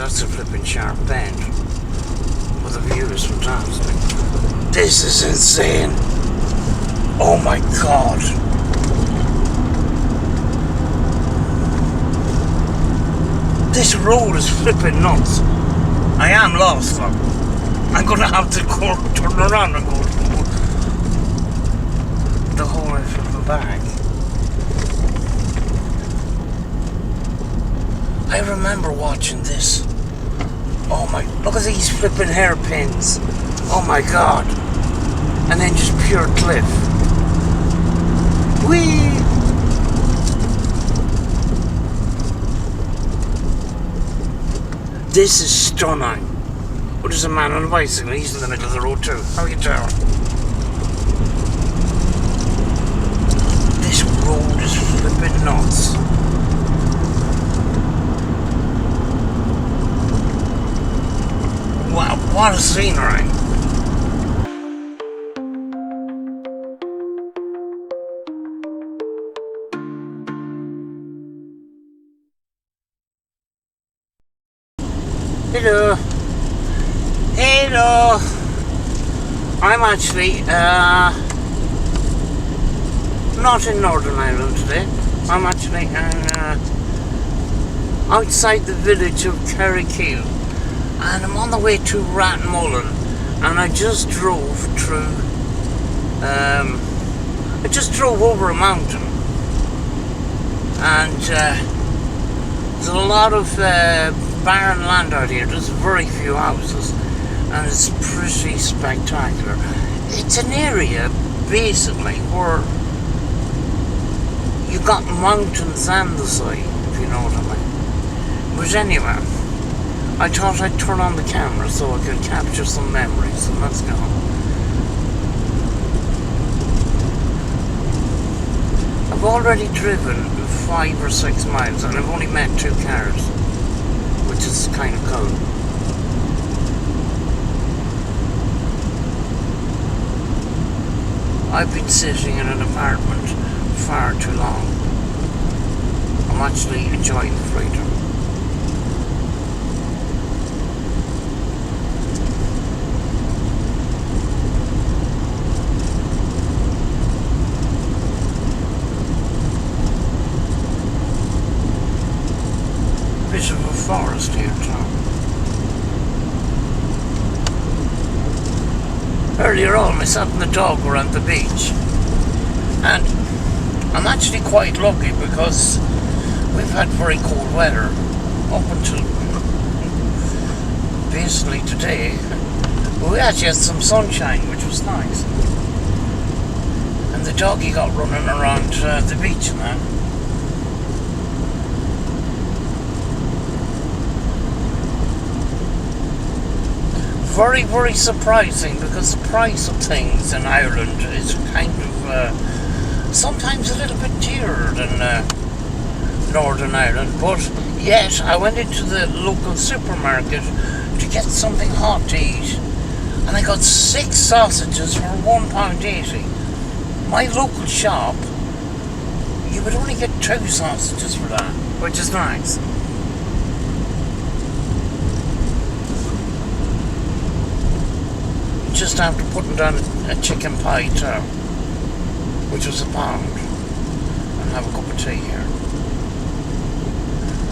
that's a flipping sharp bend. But the view is fantastic. This is insane. Oh my god. This road is flipping nuts. I am lost, though. I'm gonna have to go, turn around and go the whole way flipping back. I remember watching this. Oh my, look at these flipping hairpins. Oh my god. And then just pure cliff. Whee! This is stunning. Oh, there's a man on a bicycle. He's in the middle of the road too. How you doing? This road is flipping nuts. Wow, what a scenery. Hello. Hello. I'm actually not in Northern Ireland today. I'm actually outside the village of Carrickeel, and I'm on the way to Rathmullen, and I just drove through. I just drove over a mountain, and there's a lot of barren land out here. There's very few houses, and it's pretty spectacular. It's an area basically where you've got mountains and the sea, if you know what I mean. But anyway, I thought I'd turn on the camera so I could capture some memories, and let's go. I've already driven 5 or 6 miles, and I've only met 2 cars, which is kind of cool. I've been sitting in an apartment far too long. I'm actually enjoying the freedom. Bit of a forest here, Tom. Earlier on, myself and the dog were at the beach, and I'm actually quite lucky because we've had very cold weather up until basically today. But we actually had some sunshine, which was nice, and the doggy got running around the beach and that. Very, very surprising, because the price of things in Ireland is kind of sometimes a little bit dearer than Northern Ireland. But yet, I went into the local supermarket to get something hot to eat, and I got 6 sausages for £1.80. My local shop, you would only get 2 sausages for that, which is nice. Just after putting down a chicken pie too, which was £1, and have a cup of tea here.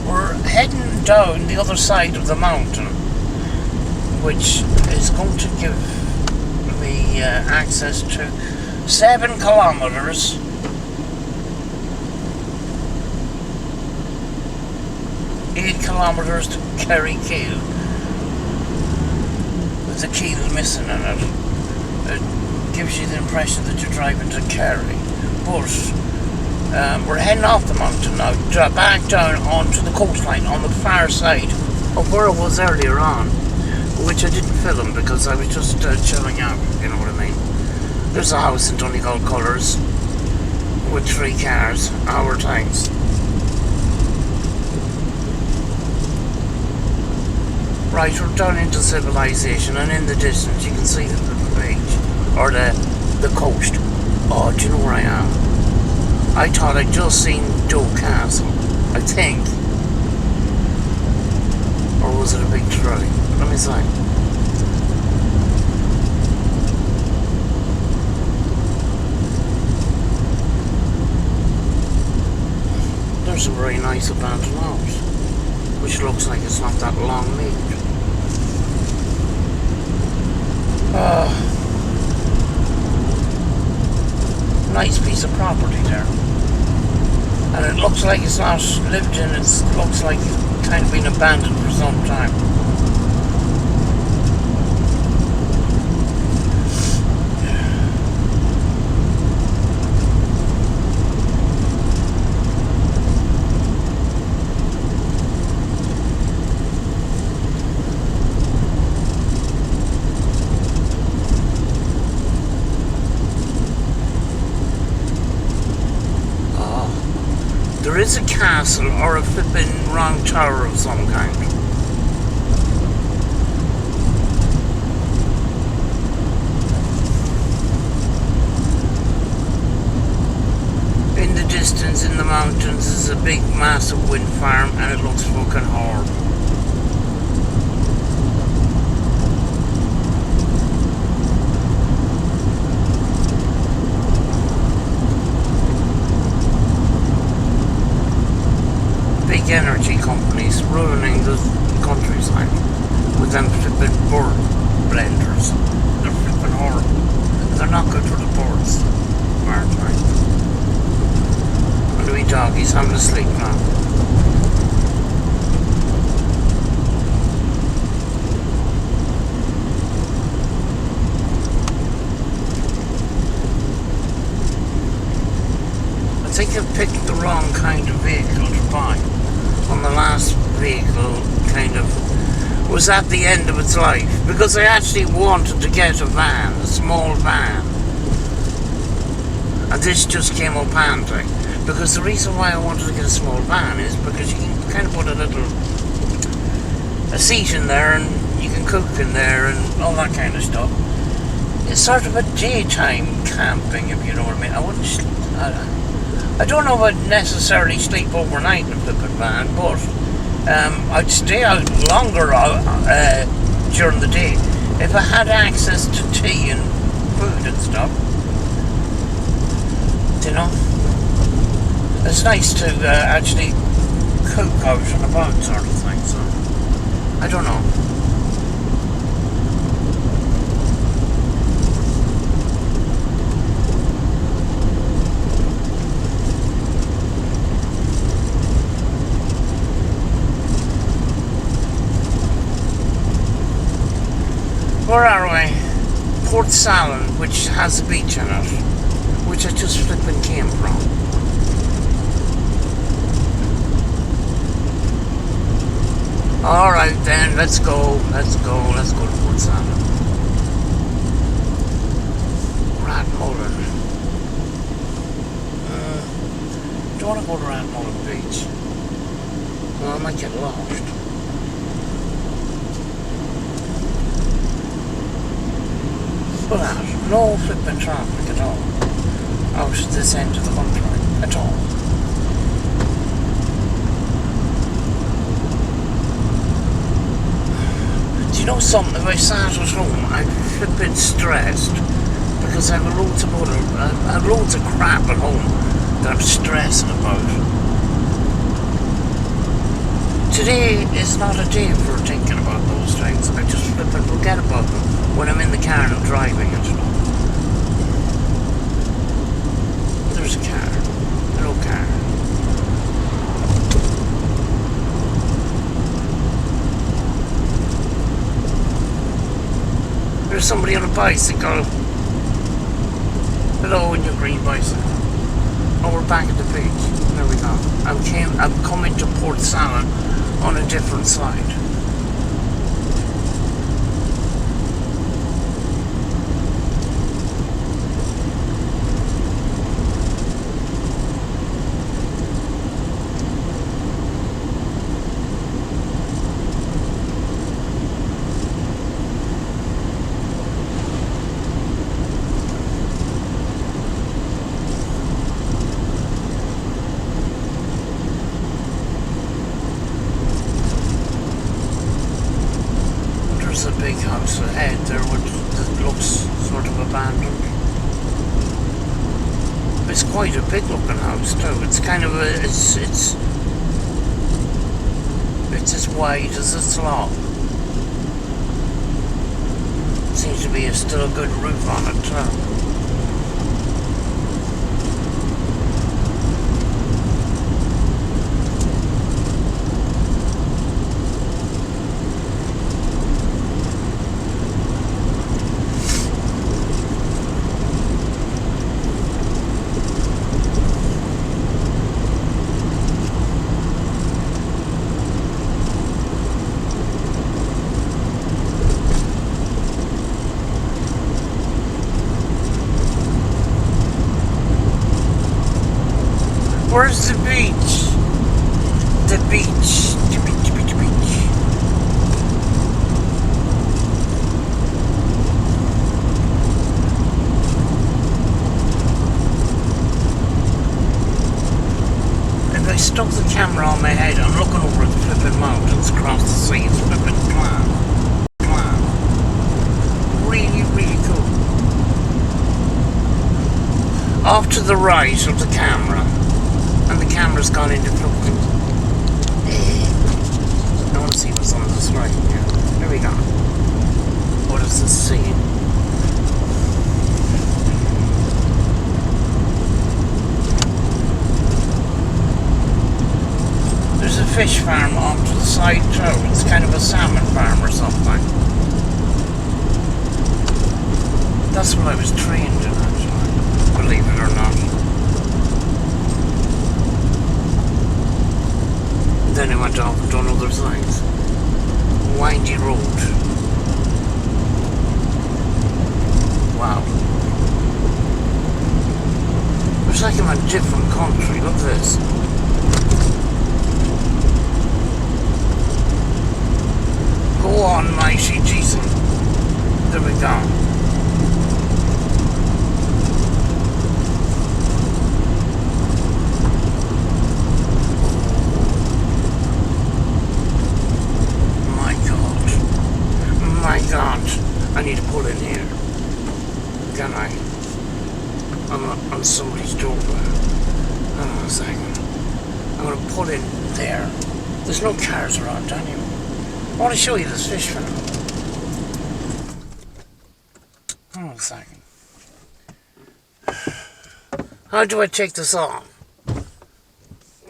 We're heading down the other side of the mountain, which is going to give me access to 7 kilometres to Carrickeel, with the keel missing in it. It gives you the impression that you're driving to Kerry. But we're heading off the mountain now, back down onto the coastline on the far side of where I was earlier on, which I didn't film because I was just chilling out, you know what I mean. There's a house in Donegal colours with 3 cars, our times. Right, we're down into civilization, and in the distance you can see the beach, or the coast. Oh, do you know where I am? I thought I'd just seen Doe Castle, I think. Or was it a big tree? Let me see. There's a very nice abandoned house, which looks like it's not that long lived. Nice piece of property there. And it looks like it's not lived in, it looks like it's kind of been abandoned for some time. There is a castle or a flipping round tower of some kind. In the distance, in the mountains, is a big, massive wind farm, and it looks fucking horrible. Big energy companies ruining the countryside with them flipping bird blenders. They're flipping horrible. They're not good for the birds. Maritime. And the wee dog, he's having a sleep now. I think I've picked the wrong kind of vehicle to buy. On the last vehicle kind of was at the end of its life, because I actually wanted to get a van, a small van, and this just came up handy. Because the reason why I wanted to get a small van is because you can kind of put a seat in there, and you can cook in there and all that kind of stuff. It's sort of a daytime camping, if you know what I mean. I don't know if I'd necessarily sleep overnight in a flippin' van, but I'd stay out longer during the day if I had access to tea and food and stuff. You know? It's nice to actually cook out and about sort of thing, so I don't know. Where are we? Port Salon, which has a beach in it, which I just flipping came from. Alright then, let's go to Port Salon. Ratmullen. Don't want to go to Ratmullen Beach. Well, I might get lost. No flipping traffic at all out at this end of the country at all. Do you know something? If I sat at home, I'd flipping stressed because I have loads of crap at home that I'm stressing about. Today is not a day for thinking about those things. I just flipping forget about them when I'm in the car and I'm driving it. There's a car. Hello, car. There's somebody on a bicycle. Hello, in your green bicycle. Oh, we're back at the beach. There we go. I'm coming to Port Salon on a different side. There's a big house ahead there that looks sort of abandoned. It's quite a big looking house too. It's kind of it's as wide as it's long. Seems to be still a good roof on it too. Where's the beach? The beach. The beach, the beach, the beach. If I stuck the camera on my head, I'm looking over at the flipping mountains across the sea. It's flipping plan. Really, really cool. Off to the right of the camera. And the camera's gone into flipping. I want to see what's on this right here. Here we go. What is this scene? There's a fish farm off to the side too. It's kind of a salmon farm or something. That's what I was trained in, actually. Believe it or not. Then I went off and done other things. Windy road. Wow. It's like I'm in a different country. Look at this. Go on, mighty Jesus. There we go. I need to pull in here. Can I? I'm on somebody's door. Hold on a second. I'm going to pull in there. There's no cars around anyway. I want to show you this fish farm. Hold on a second. How do I take this off?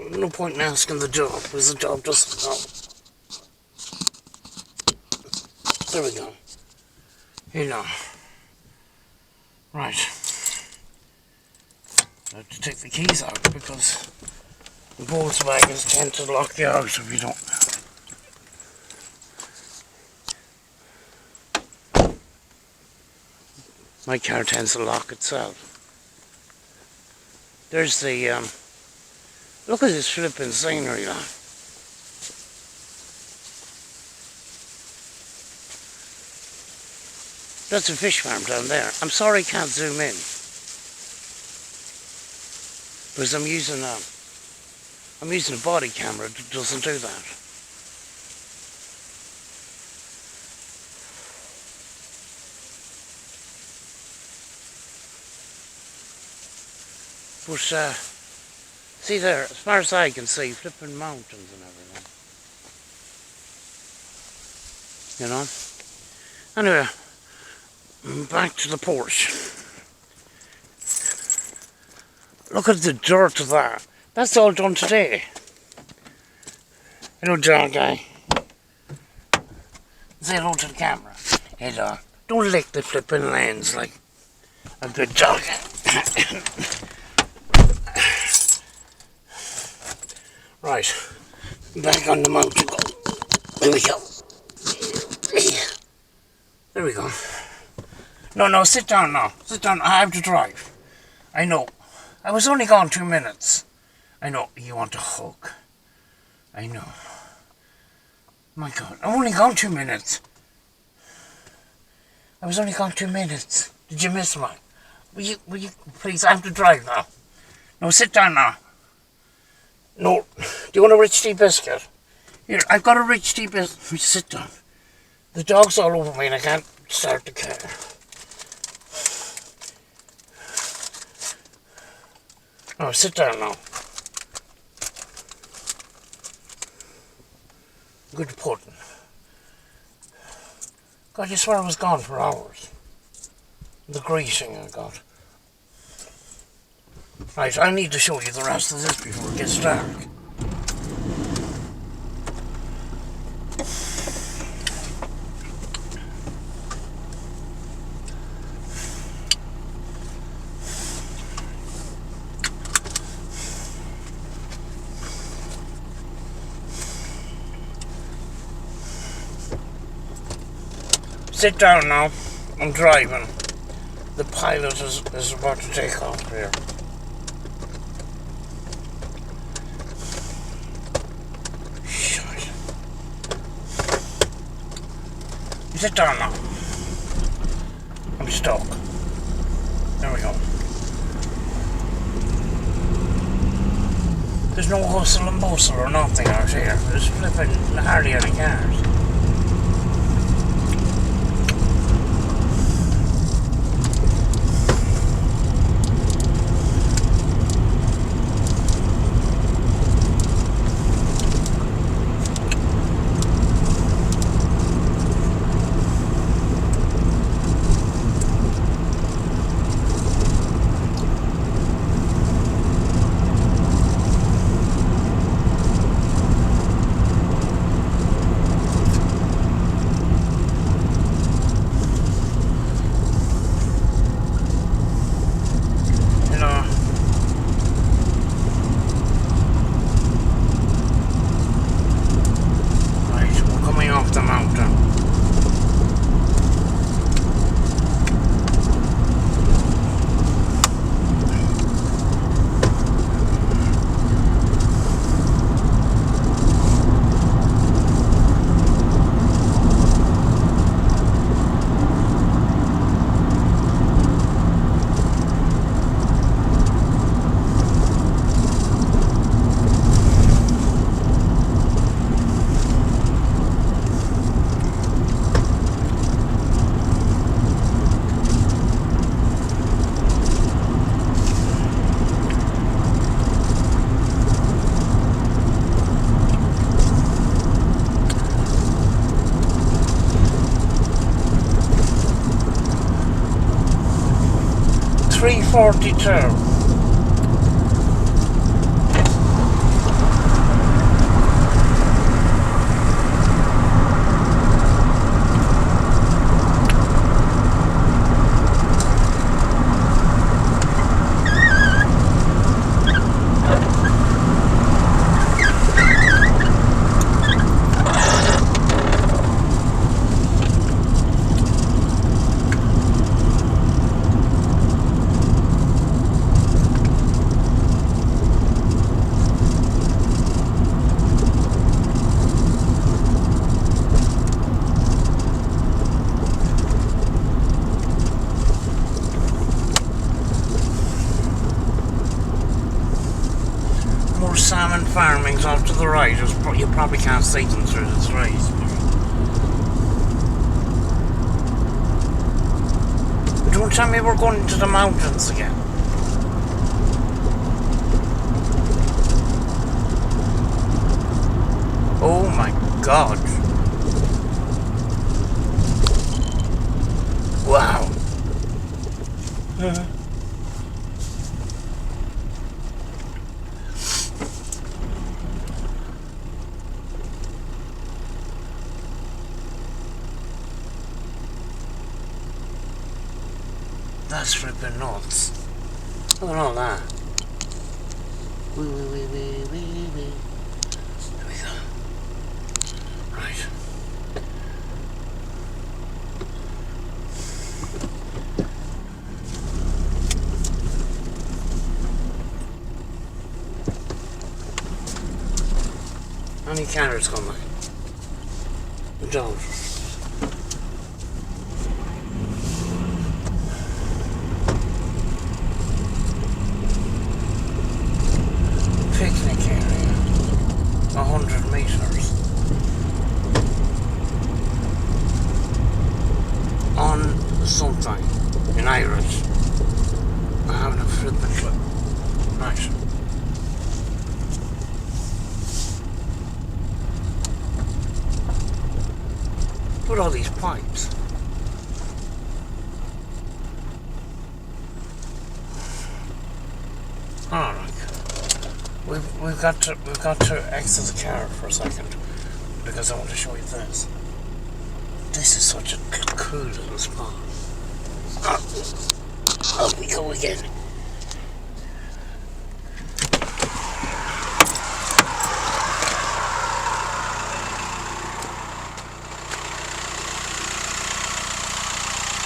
No point in asking the dog, because the dog doesn't know. There we go. You know. Right. I have to take the keys out because the Volkswagens tend to lock you out if you don't. My car tends to lock itself. There's the, look at this flipping scenery, like. That's a fish farm down there. I'm sorry I can't zoom in. Because I'm using a body camera that doesn't do that. But see there, as far as I can see, flipping mountains and everything. You know? Anyway. Back to the porch. Look at the dirt of that. That's all done today. Hello, dog guy. Say hello to the camera. Hey, dog. Don't lick the flipping lens like a good dog. Right. Back on the mountain. There we go. There we go. No, sit down now. Sit down. I have to drive. I know. I was only gone 2 minutes. I know. You want a hug. I know. My God. I'm only gone 2 minutes. I was only gone 2 minutes. Did you miss me? Will you, please, I have to drive now. No, sit down now. No. Do you want a rich tea biscuit? Here, I've got a rich tea biscuit. Sit down. The dog's all over me and I can't start the car. Oh, sit down now. Good pudding. God, you swear I was gone for hours. The greasing I got. Right, I need to show you the rest of this before it gets dark. Sit down now. I'm driving. The pilot is about to take off here. Shit. Sit down now. I'm stuck. There we go. There's no hustle and bustle or nothing out here. There's flipping hardly any cars. The mountain. $3.42. Salmon farming's off to the right. You probably can't see them through the trees. Don't tell me we're going into the mountains again. Oh my God. Wow. That's flipping nuts. Look at all that. Wee, wee, wee, wee, wee, wee. There we go. Right. How many carrots coming? Don't. Picnic area, 100 meters. something in Irish. I haven't a flipping clue. Right. Look at all these pipes. Alright. We've got to exit the car for a second because I want to show you this. This is such a cool little spot. Up we go again.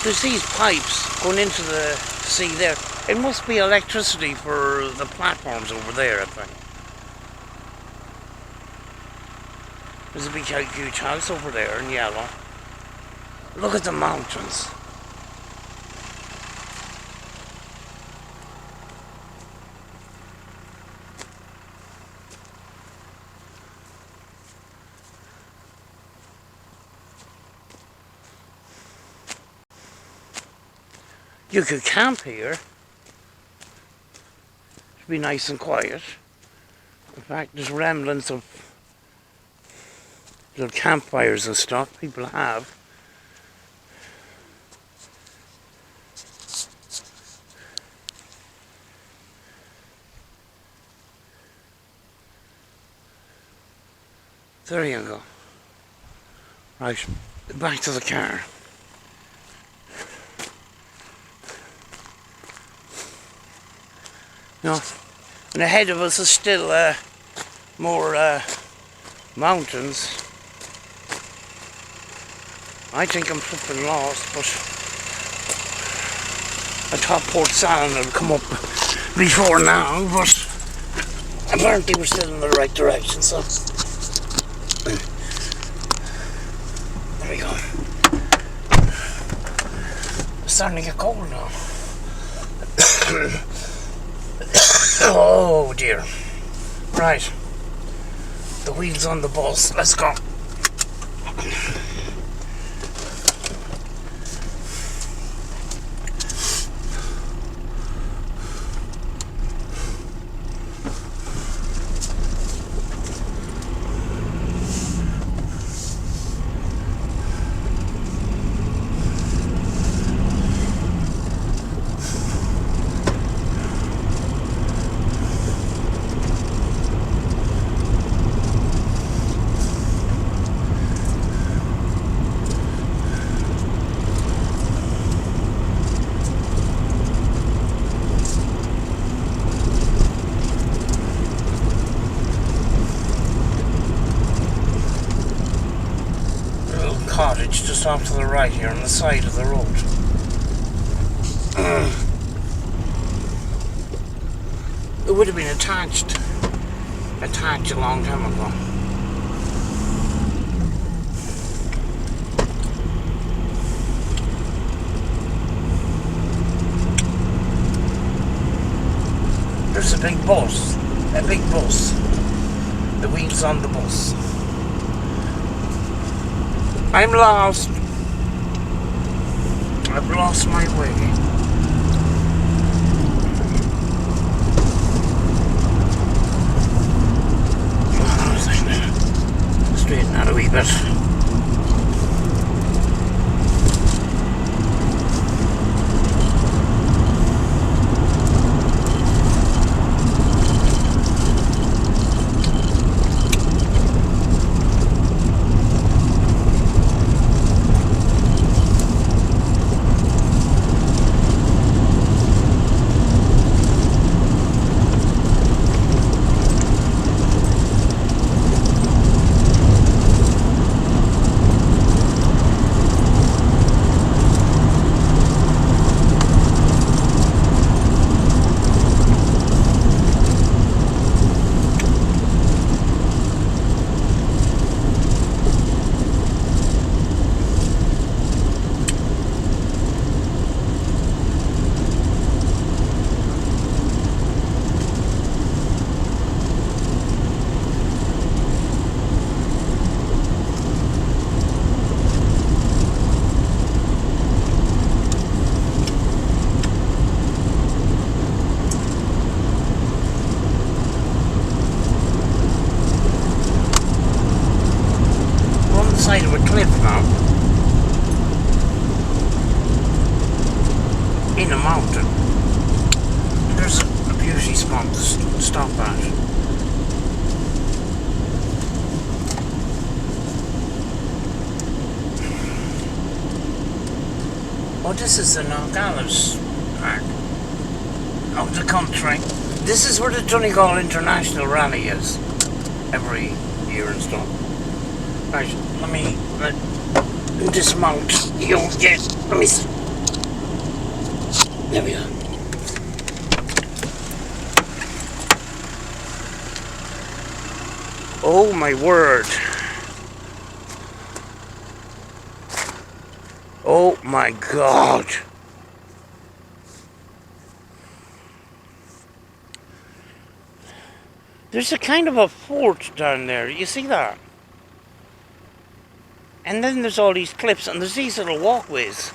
There's these pipes going into the sea there. It must be electricity for the platforms over there, I think. There's a big huge house over there in yellow. Look at the mountains. You could camp here. It'd be nice and quiet. In fact, there's remnants of little campfires and stuff people have. There you go. Right, back to the car. No, and ahead of us is still more mountains. I think I'm flipping lost, but I thought Port Salon had come up before now, but apparently we're still in the right direction, so there we go. It's starting to get cold now. Oh dear. Right. The wheels on the bus. Let's go. Cottage just off to the right here on the side of the road. It would have been attached a long time ago. There's a big bus. The wheels on the bus. I'm lost. I've lost my way. Straighten out a wee bit. now. In a mountain. There's a beauty spot to stop at. Oh, this is the KNOCKALLA part of the country. This is where the DONEGAL International Rally is every year and stuff. Right, let me dismount. Let me see. There we go. Oh my word. Oh my God. There's a kind of a fort down there. You see that? And then there's all these cliffs and there's these little walkways.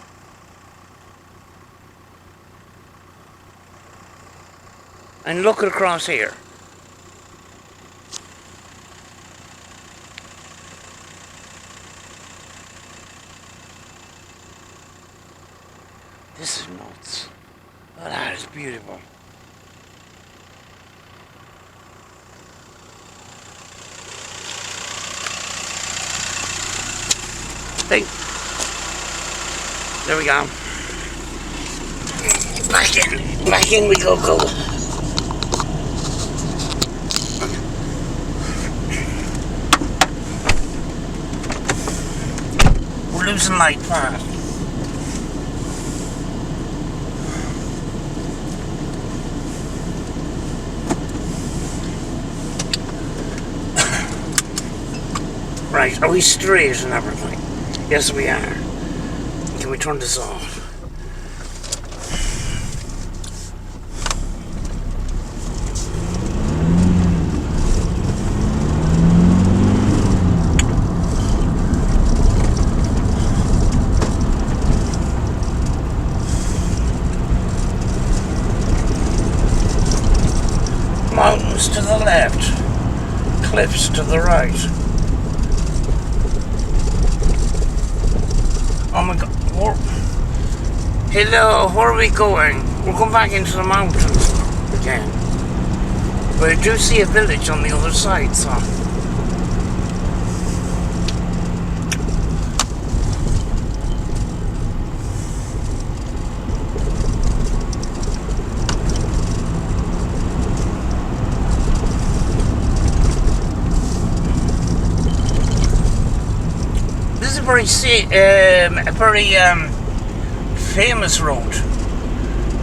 And look across here. This is nuts. Oh, that is beautiful. Hey. There we go. Back in we go. We're losing light fast. Right, are we straight and everything? Yes, we are. Can we turn this off? Mountains to the left, cliffs to the right. Oh my God, hello, where are we going? We're going back into the mountains again. But I do see a village on the other side, so. This is a very famous road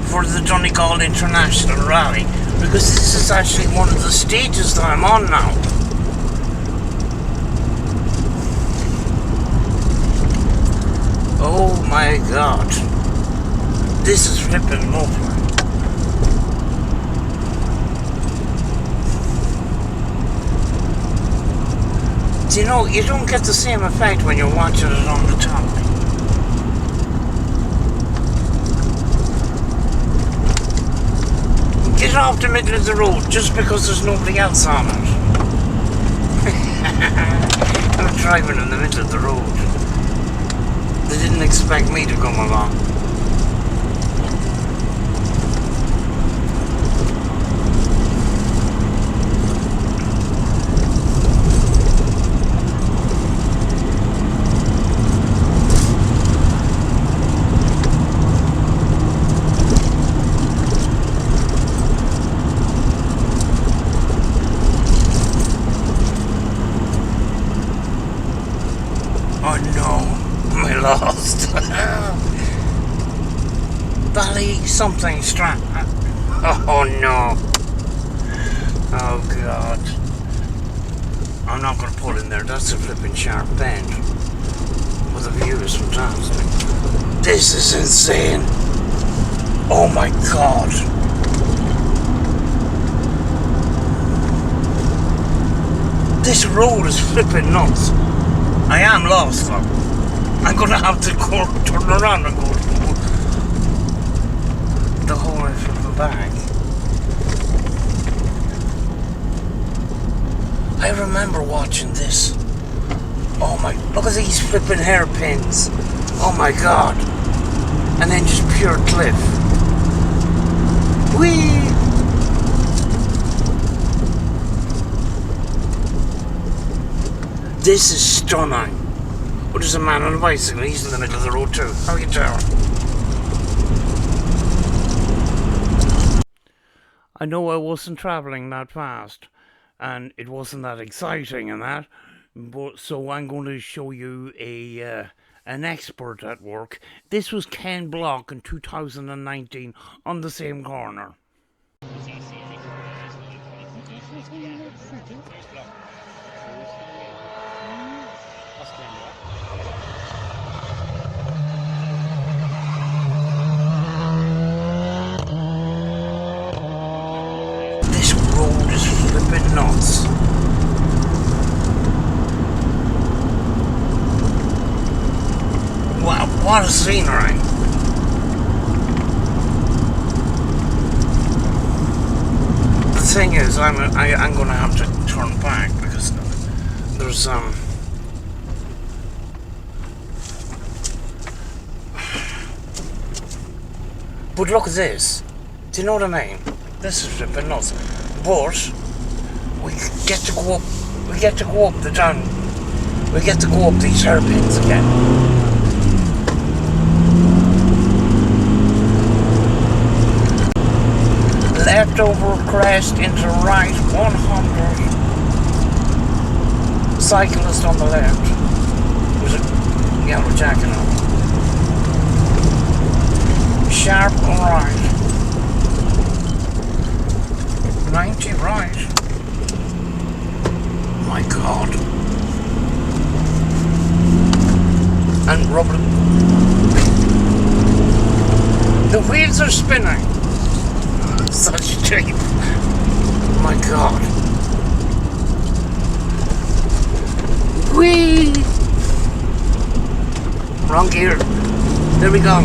for the DONEGAL International Rally, because this is actually one of the stages that I'm on now. Oh my God, this is flipping lovely. You know, you don't get the same effect when you're watching it on the top. Get off the middle of the road just because there's nobody else on it. I'm driving in the middle of the road. They didn't expect me to come along. Oh no, I lost. Valley something Strat. Oh no. Oh God. I'm not going to pull in there. That's a flipping sharp bend. But the view is fantastic. This is insane. Oh my God. This road is flipping nuts. I am lost though. I'm gonna have to go turn around and go the whole way from the back. I remember watching this Oh my, look at these flipping hairpins. Oh my god. And then just pure cliff. Whee! This is stunning. Oh, there's a man on a bicycle. He's in the middle of the road too. How you doing? I know I wasn't travelling that fast, and it wasn't that exciting and that, but so I'm going to show you an expert at work. This was Ken Block in 2019 on the same corner. This road is flipping nuts. Wow, what a scenery. The thing is, I'm going to have to turn back because there's but look at this. Do you know what I mean? This is flipping nuts. But we get to go up. We get to go up the down. We get to go up these hairpins again. Left over crest into right 100. Cyclist on the left. There's a yellow jacket on. Sharp right. 90 right. My god. And rubber. The wheels are spinning. Such a treat. My god. Whee! Wrong gear. There we go.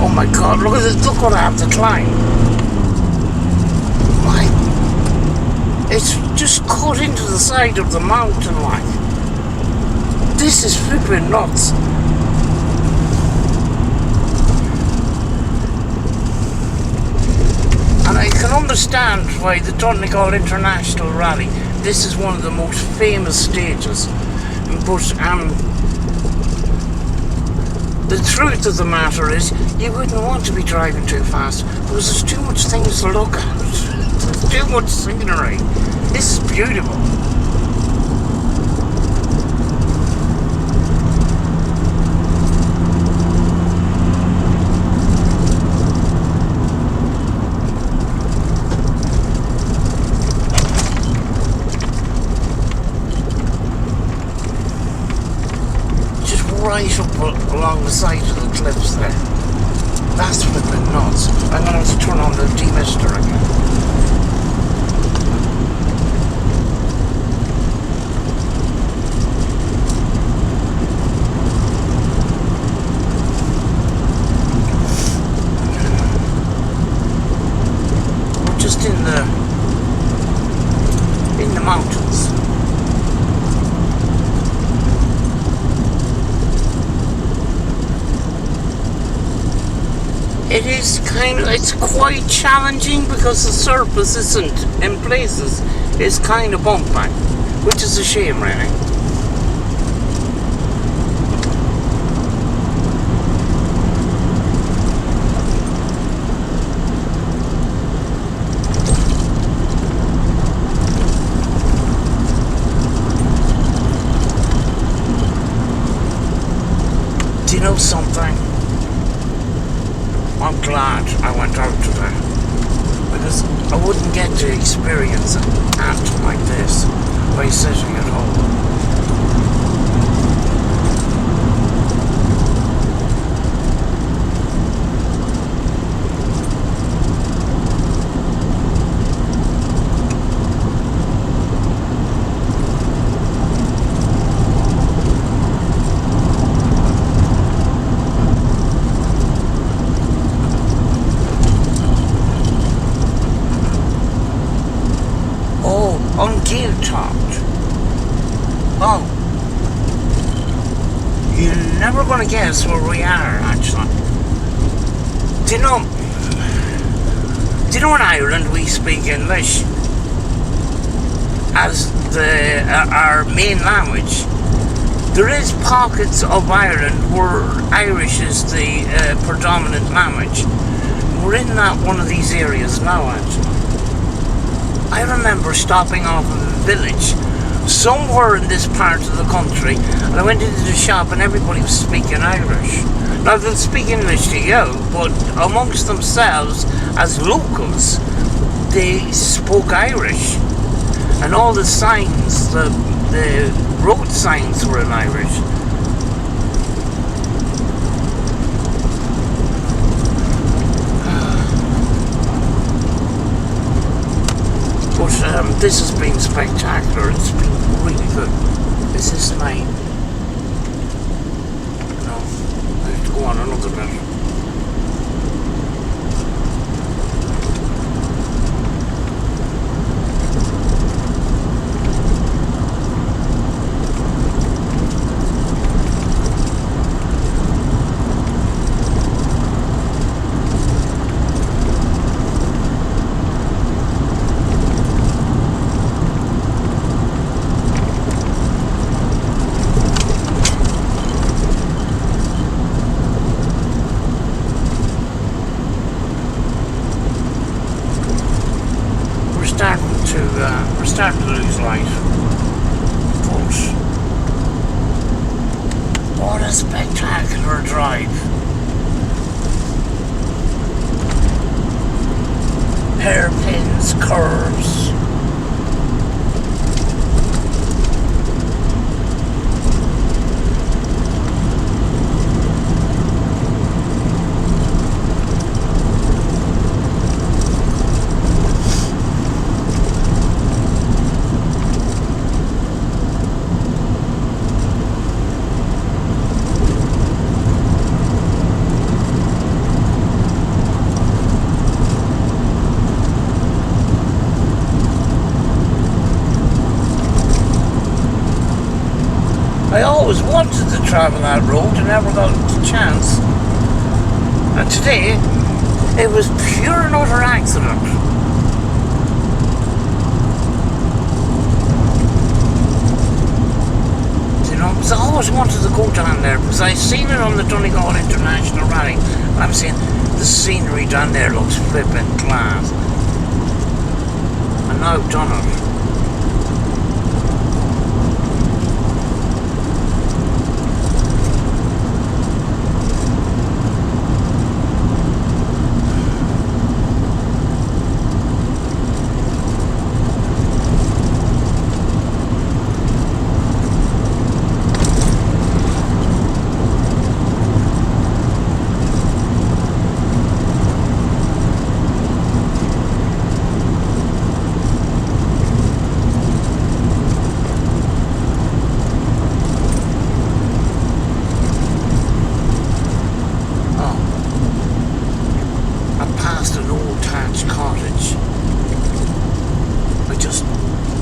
Oh my god, look at this, look what I have to climb. My, it's just cut into the side of the mountain like. This is flipping nuts. And I can understand why the DONEGAL International Rally, this is one of the most famous stages. But the truth of the matter is, you wouldn't want to be driving too fast because there's too much things to look at. There's too much scenery. This is beautiful. Right up along the side of the cliffs there. That's flipping nuts. I'm going to have to turn on the demister again. We're just in the mountains. It is it's quite challenging because the surface isn't, in places, it's kind of bumpy, which is a shame really. Do you know something? I'm glad I went out today because I wouldn't get to experience an act like this by sitting at home. Gear topped. You're never going to guess where we are, actually. Do you know in Ireland we speak English as our main language? There is pockets of Ireland where Irish is the predominant language. We're in one of these areas now, actually. I remember stopping off of a village somewhere in this part of the country, and I went into the shop and everybody was speaking Irish. Now they'll speak English to you, but amongst themselves as locals they spoke Irish, and all the signs, the road signs were in Irish. But this has been spectacular. It's been really good. Is this my... No, I have to go on another bit. We're starting to lose light. But what a spectacular drive. Hairpins, curves. I always wanted to travel that road and never got the chance. And today, it was pure and utter accident. You know, because I always wanted to go down there, because I've seen it on the Donegal International Rally, and I'm saying the scenery down there looks flippin' class. And now I've done it.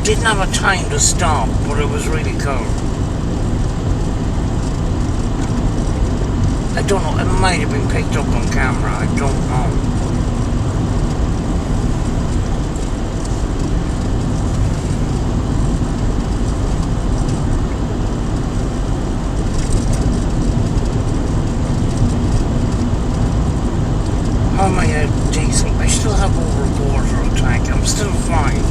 Didn't have a time to stop, but it was really cool. I don't know, it might have been picked up on camera, I don't know. How am I out diesel? I still have over a quarter of a tank, I'm still fine.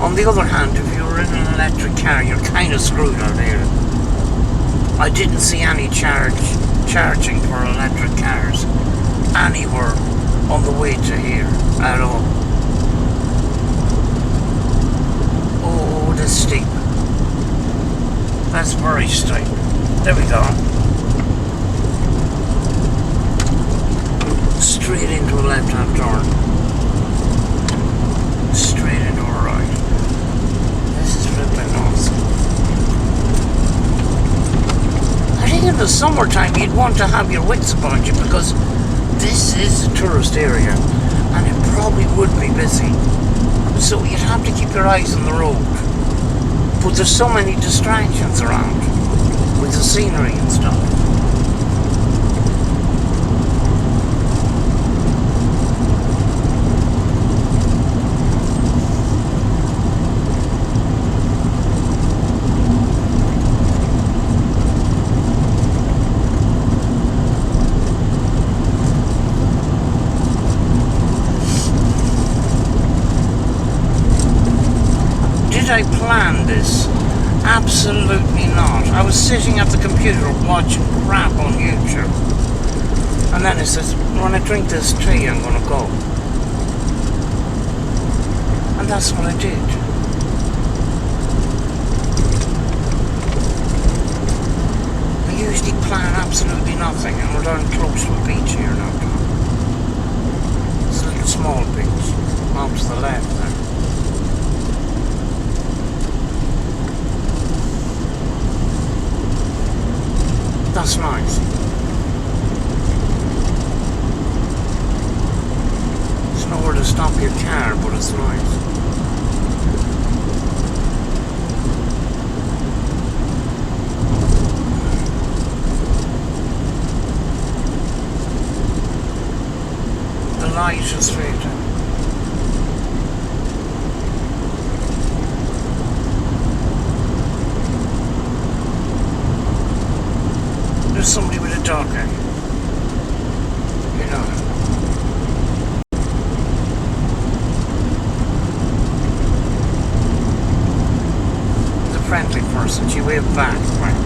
On the other hand, if you're in an electric car, you're kind of screwed out here. I didn't see any charging for electric cars anywhere on the way to here at all. Oh, that's steep. That's very steep. There we go. Straight into a left-hand turn. Straight into a right. This is flipping awesome. I think in the summertime you'd want to have your wits about you, because this is a tourist area and it probably would be busy. So you'd have to keep your eyes on the road. But there's so many distractions around with the scenery and stuff. Did I plan this? Absolutely not. I was sitting at the computer watching crap on YouTube. And then it says, when I drink this tea, I'm going to go. And that's what I did. I usually plan absolutely nothing, and we're down close to a beach here now. It's a little small beach, off to the left there. That's nice. There's nowhere to stop your car, but it's nice. The light is fading. There's somebody with a dog, eh? You know. The friendly person, she waved back, right?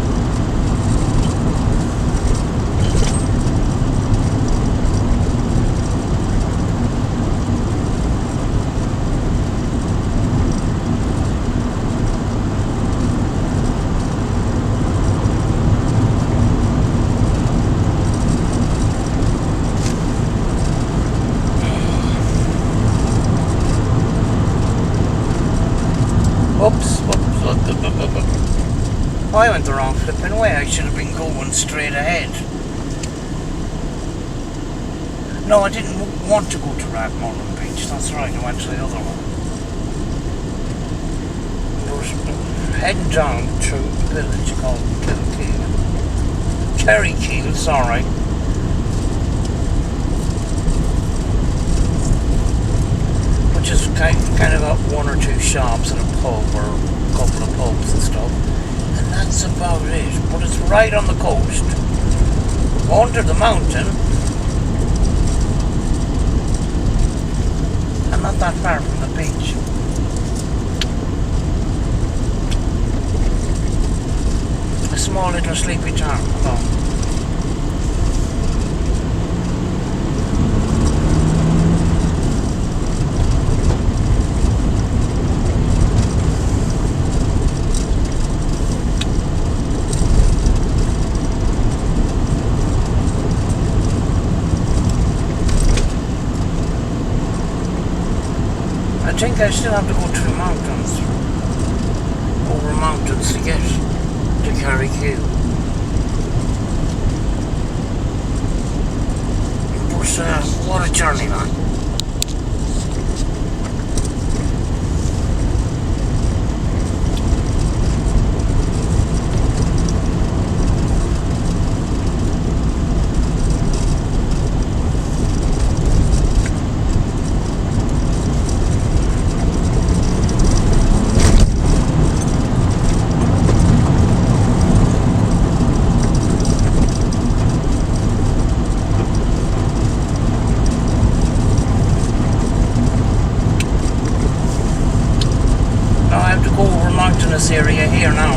Oops. I went the wrong flipping way. I should have been going straight ahead. No, I didn't want to go to Rathmullen Beach. That's right, I went to the other one. I was heading down to a village called Kerrykeel, sorry. Which is kind of got one or two shops and a pub, or a couple of pubs and stuff, and that's about it. But it's right on the coast, under the mountain, and not that far from the beach. A small little sleepy town. Oh. I think I still have to go through mountains, over mountains to get to Kerrykeel. But what a journey, man. Mountainous area here now.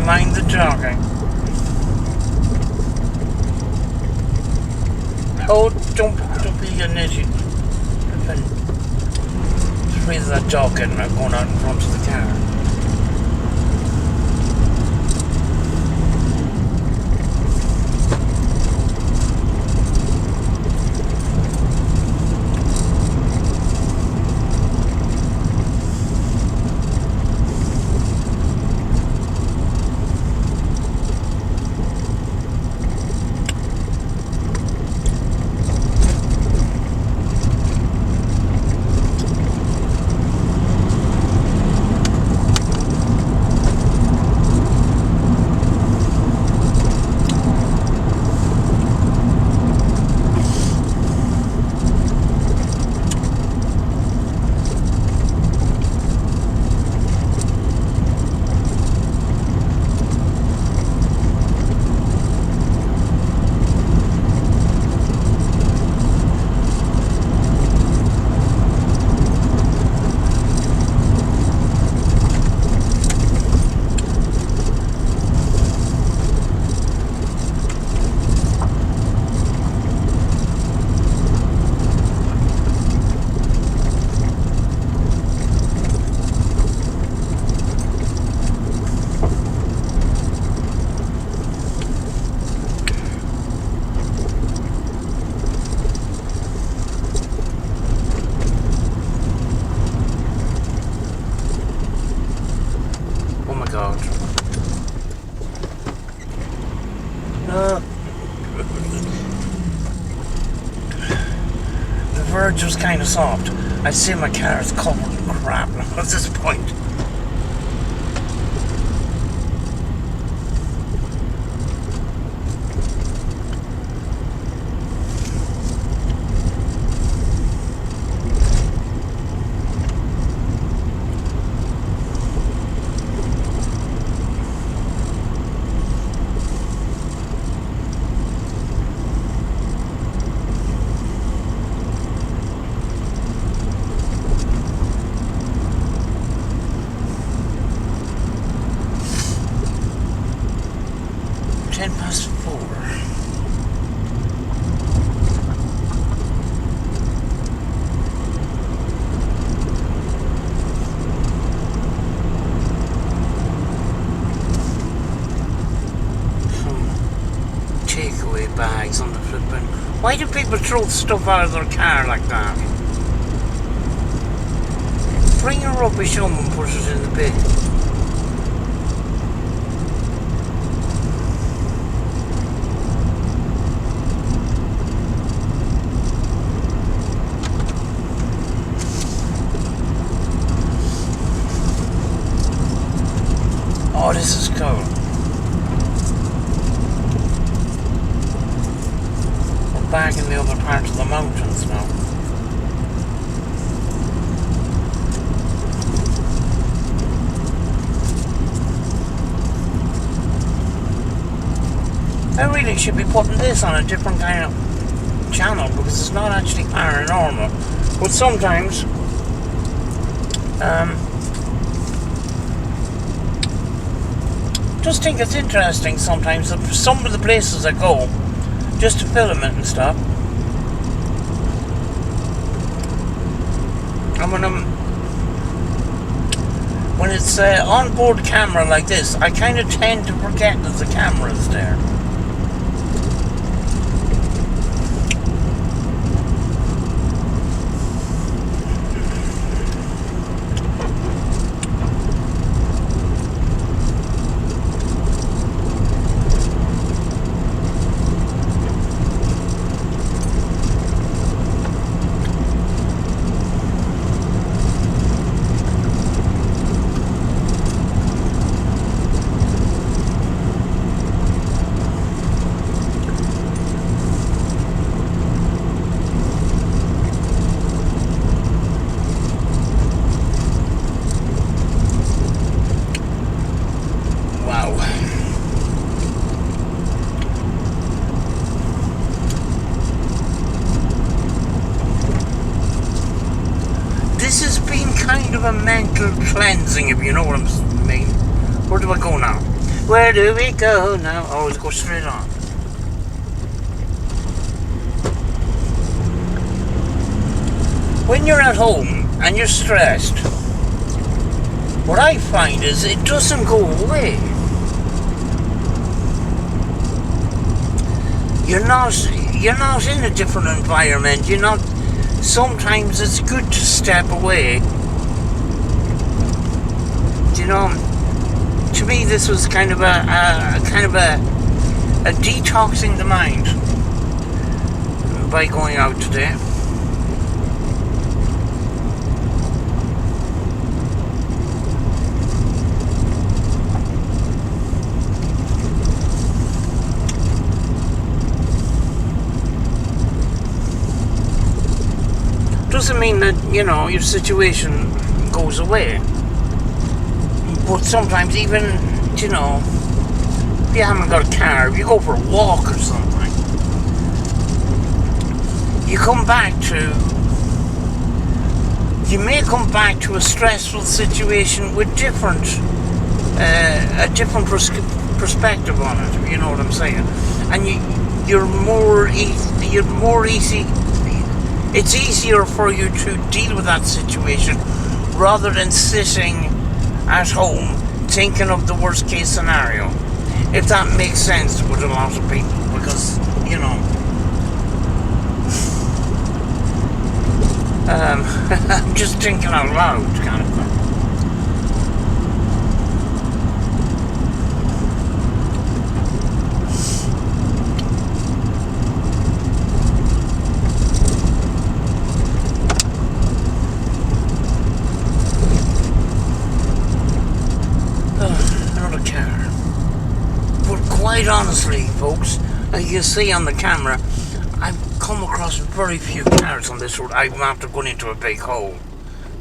Mind the jogging. Oh, don't be an idiot. Free of that dog getting going out in front of the car. God. The verge was kind of soft. I'd say my car is covered in crap now at this point. Bags on the flipping. Why do people throw stuff out of their car like that? Bring your rubbish home and put it in the bin. Oh, this is cool. Back in the other part of the mountains now. I really should be putting this on a different kind of channel because it's not actually paranormal. But sometimes just think it's interesting sometimes that some of the places I go just to film it and stuff. And when it's on board camera like this, I kind of tend to forget that the camera is there. Kind of a mental cleansing, if you know what I mean. Where do I go now? Where do we go now? Oh, let's go straight on. When you're at home and you're stressed, what I find is it doesn't go away. You're not in a different environment. You're not. Sometimes it's good to step away. You know, to me this was kind of a detoxing the mind by going out today. Doesn't mean that, you know, your situation goes away. But sometimes even, you know, if you haven't got a car, if you go for a walk or something, you may come back to a stressful situation with a different perspective on it, if you know what I'm saying. And you're more easy. It's easier for you to deal with that situation rather than sitting at home thinking of the worst case scenario. If that makes sense with a lot of people, because, you know, I'm just thinking out loud kind of thing. quite honestly, folks, as you can see on the camera, I've come across very few cars on this road. I'm after going into a big hole.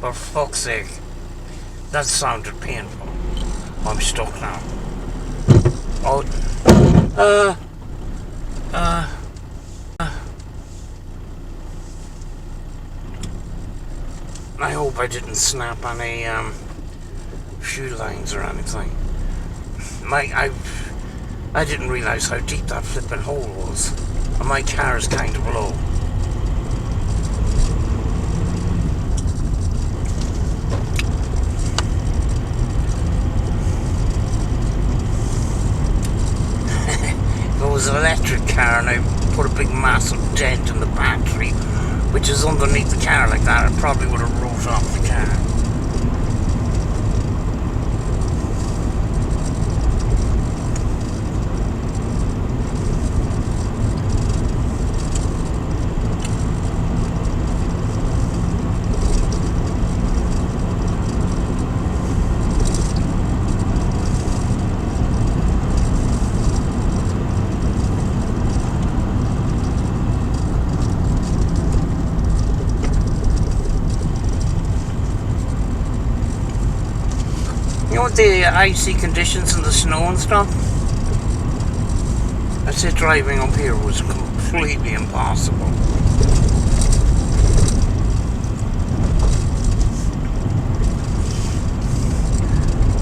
For fuck's sake. That sounded painful. I'm stuck now. Oh. I hope I didn't snap any fuel lines or anything. I didn't realise how deep that flipping hole was. And my car is kind of low. If it was an electric car and I put a big massive dent in the battery, which is underneath the car like that, it probably would have rolled off the car. You know, with the icy conditions and the snow and stuff, I'd say driving up here was completely impossible.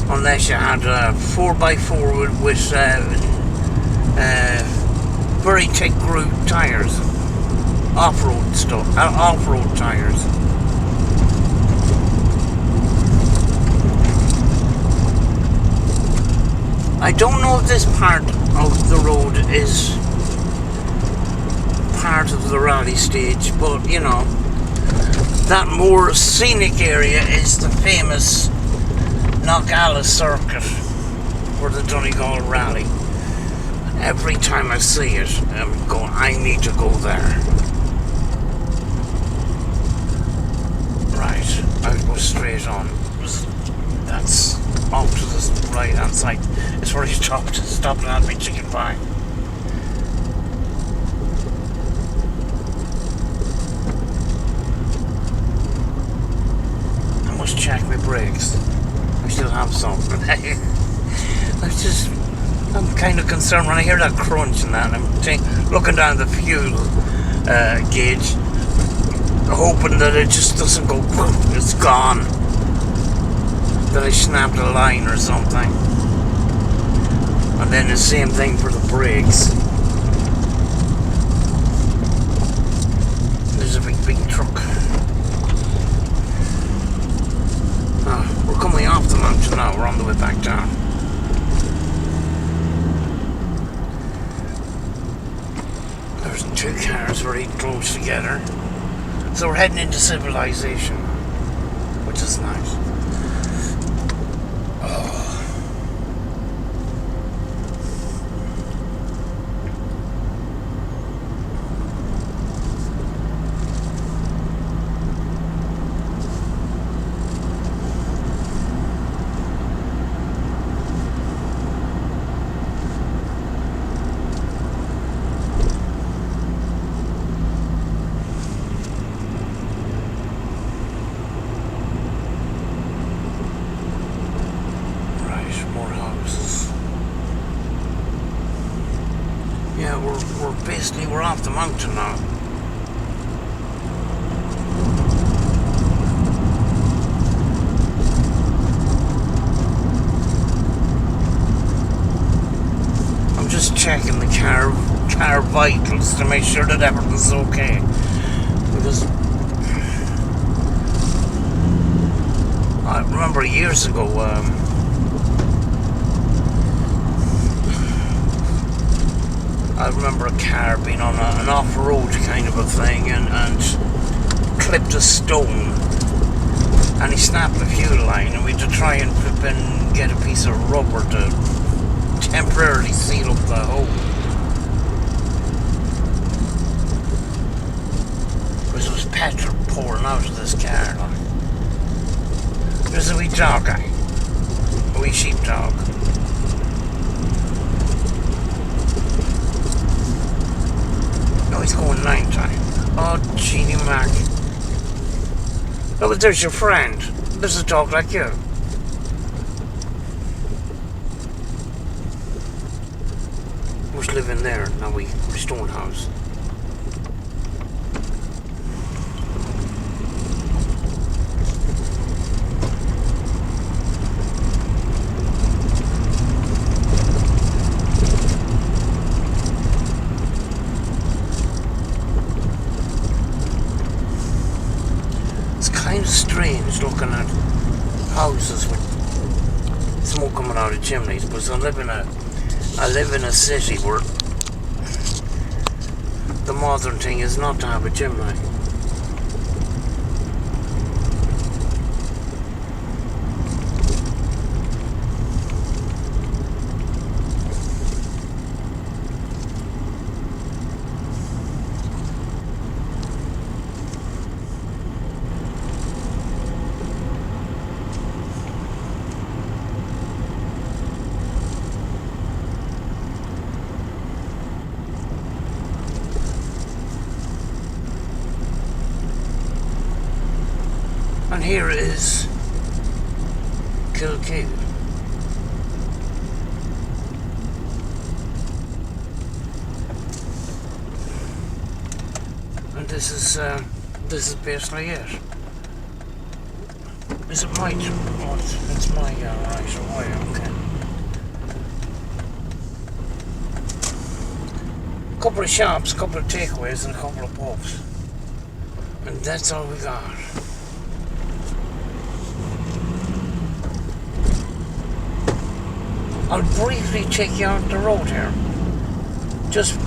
Unless you had a 4x4 with very thick groove tires, off-road stuff, off-road tires. I don't know if this part of the road is part of the rally stage, but you know, that more scenic area is the famous KNOCKALLA circuit for the Donegal rally. Every time I see it, I'm going, I need to go there. Right, I'll go straight on. That's off to the right hand side. It's where he stopped and had me chicken pie. I must check my brakes. I still have some. I'm kind of concerned when I hear that crunch and that. I'm looking down the fuel gauge, hoping that it just doesn't go, it's gone. That I snapped a line or something. And then the same thing for the brakes. There's a big truck. Oh, we're coming off the mountain now, we're on the way back down. There's two cars very close together. So we're heading into civilization, which is nice. Yeah, we're off the mountain now. I'm just checking the car vitals to make sure that everything's okay. Because I remember years ago, I remember a car being on an off-road kind of a thing and clipped a stone, and he snapped the fuel line, and we had to try and flip and get a piece of rubber to temporarily seal up the hole. Because it was petrol pouring out of this car. Like. There's a wee dog guy, a wee sheepdog. it's going 90. Oh, Jeannie Mac. Look, there's your friend. There's a dog like you. Who's living there now? We stone house. Kind of strange looking at houses with smoke coming out of chimneys, but I live in a city where the modern thing is not to have a chimney. And here is Kilkeel. And this is basically it. Is it my it's my right away, okay. A couple of shops, a couple of takeaways and a couple of pubs. And that's all we got. I'll briefly take you out the road here. Just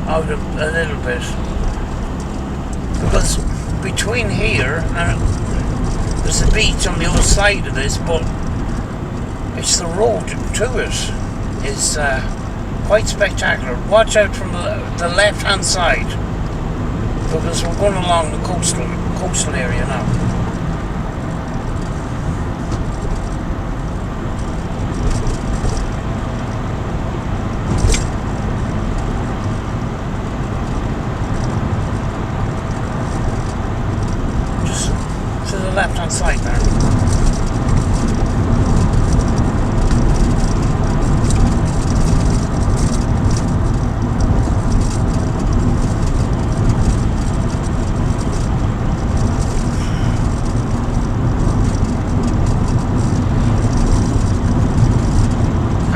out a little bit. Because between here and there's a beach on the other side of this, but it's the road to it is quite spectacular. Watch out from the left hand side, because we're going along the coastal area now. Left hand side there.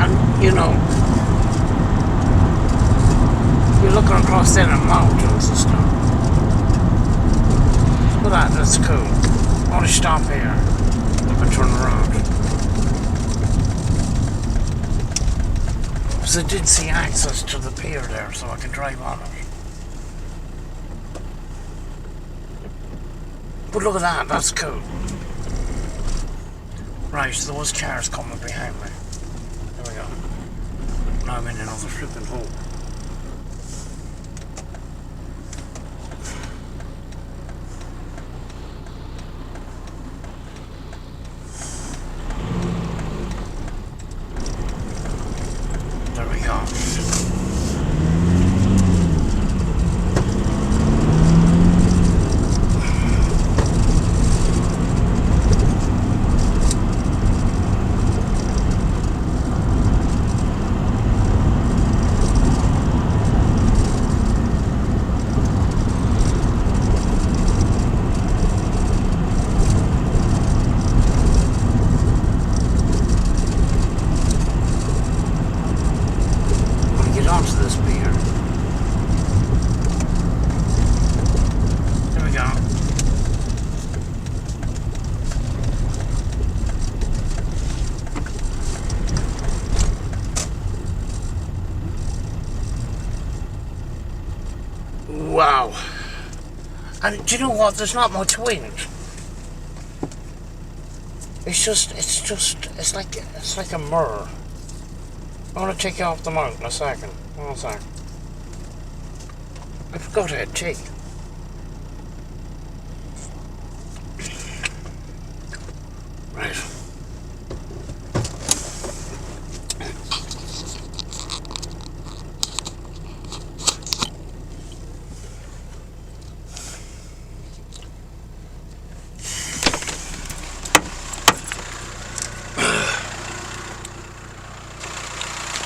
And you know, you're looking across there at mountains and stuff. Look at that, that's cool. I want to stop here and turn around. Because I did see access to the pier there, so I can drive on it. But look at that, that's cool. Right, so there was cars coming behind me. There we go. Now I'm in another flipping hole. Onto this pier. There we go. Wow. And do you know what? There's not much wind. It's like a mirror. I want to take you off the mountain a second. One second. I forgot I had tea. Right.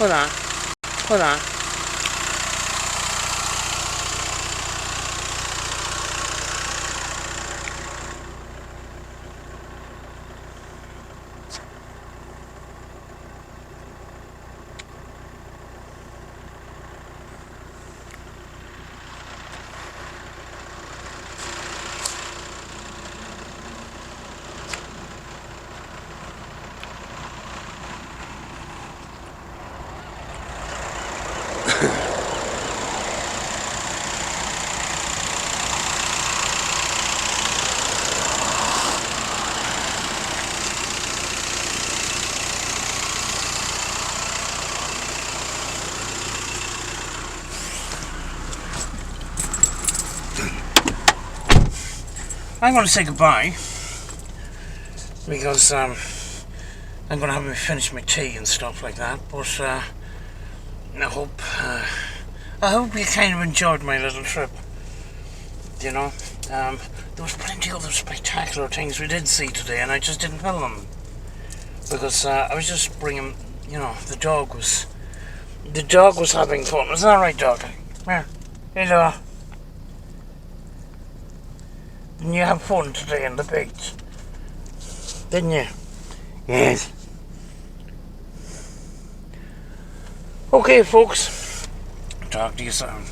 Put on. Put on. I'm going to say goodbye because I'm going to have me finish my tea and stuff like that. But I hope you kind of enjoyed my little trip. You know, there was plenty of other spectacular things we did see today, and I just didn't film them because I was just bringing. You know, the dog was having fun. Was that right, dog? Come here. Hello. Didn't you have fun today on the beach? Didn't you? Yes. Okay, folks. Talk to you soon.